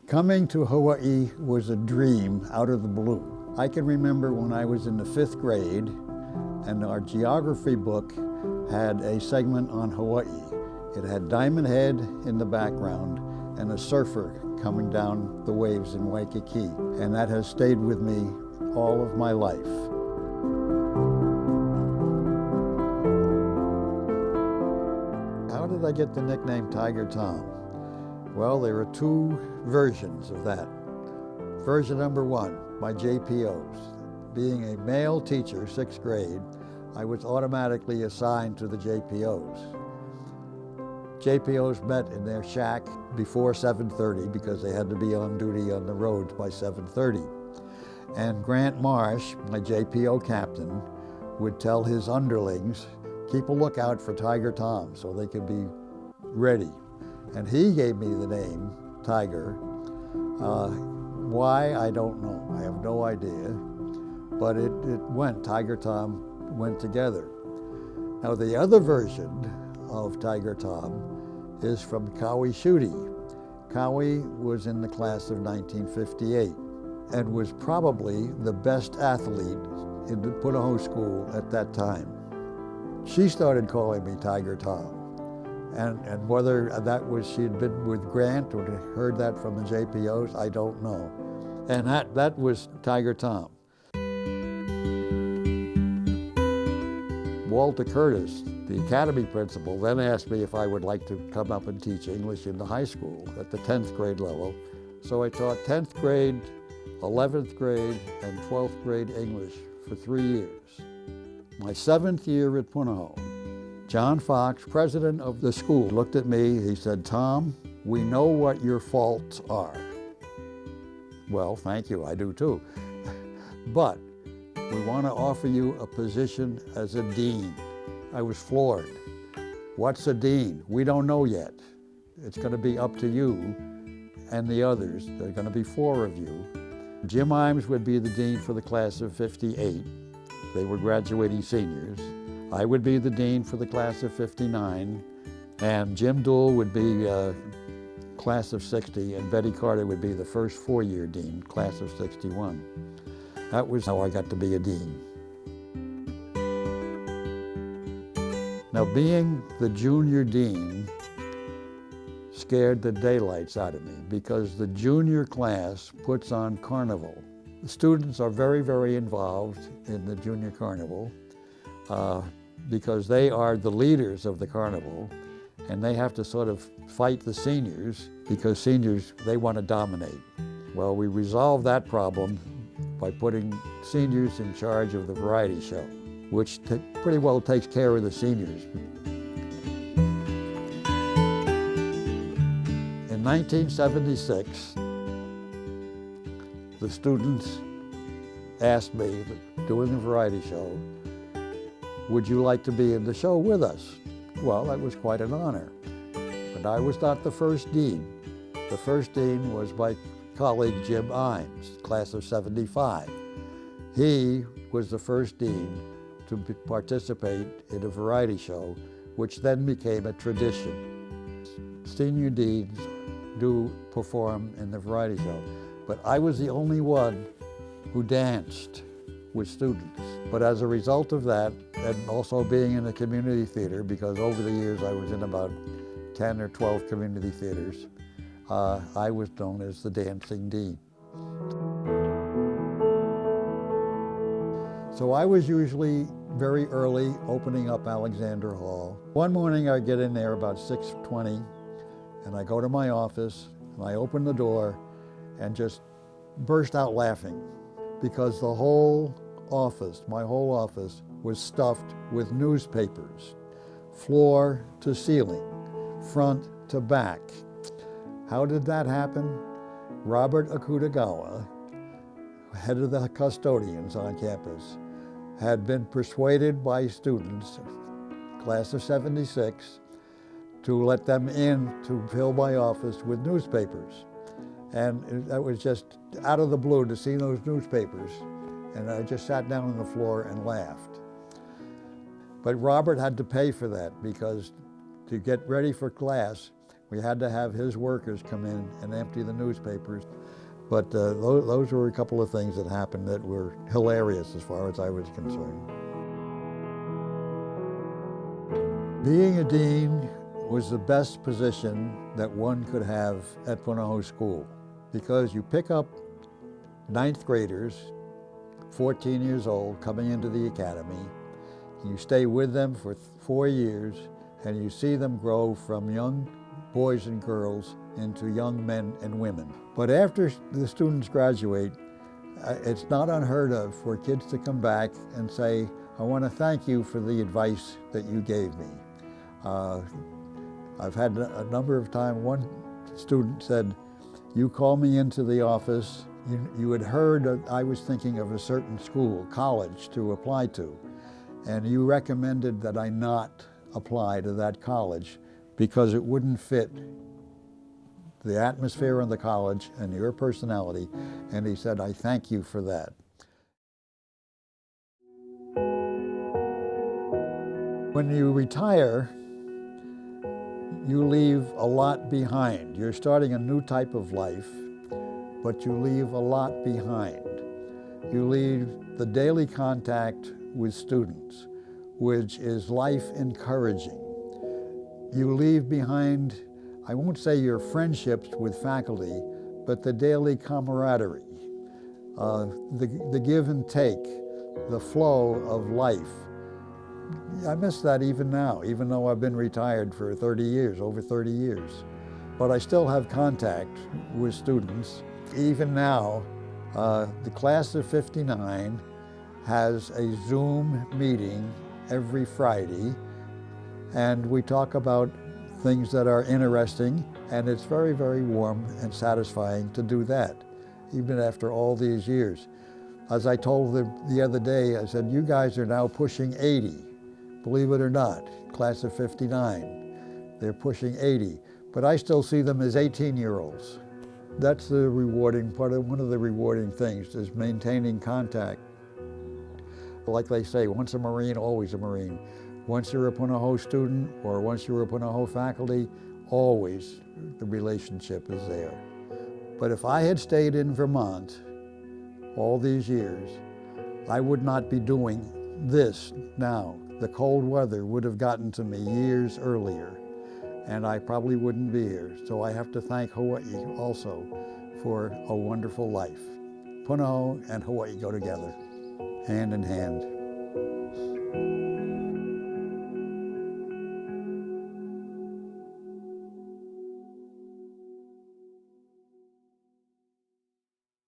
Coming to Hawaii was a dream out of the blue. I can remember when I was in the 5th grade and our geography book had a segment on Hawaii. It had Diamond Head in the background and a surfer coming down the waves in Waikiki. And that has stayed with me all of my life. How did I get the nickname Tiger Tom? Well, there are 2 versions of that. Version number 1, my JPOs. Being a male teacher, 6th grade, I was automatically assigned to the JPOs. JPOs met in their shack before 7:30 because they had to be on duty on the roads by 7:30. And Grant Marsh, my JPO captain, would tell his underlings, keep a lookout for Tiger Tom so they could be ready. And he gave me the name Tiger. Why, I don't know. I have no idea. But it went, Tiger Tom went together. Now the other version of Tiger Tom is from Cowie Schutte. Cowie was in the class of 1958 and was probably the best athlete in the Punahou school at that time. She started calling me Tiger Tom. And whether that was she had been with Grant or heard that from the JPOs, I don't know. And that was Tiger Tom. Walter Curtis, the academy principal, then asked me if I would like to come up and teach English in the high school at the 10th grade level. So I taught 10th grade, 11th grade, and 12th grade English for 3 years. My 7th year at Punahou, John Fox, president of the school, looked at me, he said, "Tom, we know what your faults are." Well, thank you, I do too. But we want to offer you a position as a dean. I was floored. What's a dean? We don't know yet. It's going to be up to you and the others. There are going to be 4 of you. Jim Imes would be the dean for the class of 58. They were graduating seniors. I would be the dean for the class of 59, and Jim Dool would be class of 60, and Betty Carter would be the first 4-year dean, class of 61. That was how I got to be a dean. Now, being the junior dean scared the daylights out of me because the junior class puts on carnival. The students are very, very involved in the junior carnival because they are the leaders of the carnival, and they have to sort of fight the seniors because seniors, they want to dominate. Well, we resolved that problem by putting seniors in charge of the variety show, which pretty well takes care of the seniors. In 1976, the students asked me, doing the variety show, would you like to be in the show with us? Well, that was quite an honor. But I was not the first dean. The first dean was my colleague Jim Imes, class of 75. He was the first dean to participate in a variety show, which then became a tradition. Senior deans do perform in the variety show, but I was the only one who danced with students. But as a result of that, and also being in the community theater, because over the years I was in about 10 or 12 community theaters, I was known as the dancing dean. So I was usually very early opening up Alexander Hall. One morning I get in there about 6:20, and I go to my office, and I open the door and just burst out laughing because the whole office, my whole office, was stuffed with newspapers, floor to ceiling, front to back. How did that happen? Robert Akutagawa, head of the custodians on campus, had been persuaded by students, class of 76, to let them in to fill my office with newspapers. And that was just out of the blue to see those newspapers. And I just sat down on the floor and laughed. But Robert had to pay for that because to get ready for class, We had to have his workers come in and empty the newspapers. But those were a couple of things that happened that were hilarious as far as I was concerned. Being a dean was the best position that one could have at Punahou School, because you pick up ninth graders, 14 years old, coming into the academy. You stay with them for 4 years, and you see them grow from young boys and girls into young men and women. But after the students graduate, it's not unheard of for kids to come back and say, I want to thank you for the advice that you gave me. I've had a number of times, one student said, you called me into the office, you had heard that I was thinking of a certain school, college to apply to, and you recommended that I not apply to that college because it wouldn't fit the atmosphere in the college and your personality, and he said, I thank you for that. When you retire, you leave a lot behind. You're starting a new type of life, but you leave a lot behind. You leave the daily contact with students, which is life encouraging. You leave behind, I won't say your friendships with faculty, but the daily camaraderie, the give and take, the flow of life. I miss that even now, even though I've been retired for 30 years, over 30 years. But I still have contact with students. Even now, the class of '59 has a Zoom meeting every Friday, and we talk about things that are interesting, and it's very, very warm and satisfying to do that, even after all these years. As I told them the other day, I said, you guys are now pushing 80. Believe it or not, class of '59, they're pushing 80. But I still see them as 18-year-olds. That's the rewarding part of one of the rewarding things is maintaining contact. Like they say, once a Marine, always a Marine. Once you're a Punahou student or once you're a Punahou faculty, always the relationship is there. But if I had stayed in Vermont all these years, I would not be doing this now. The cold weather would have gotten to me years earlier, and I probably wouldn't be here. So I have to thank Hawaii also for a wonderful life. Punahou and Hawaii go together, hand in hand.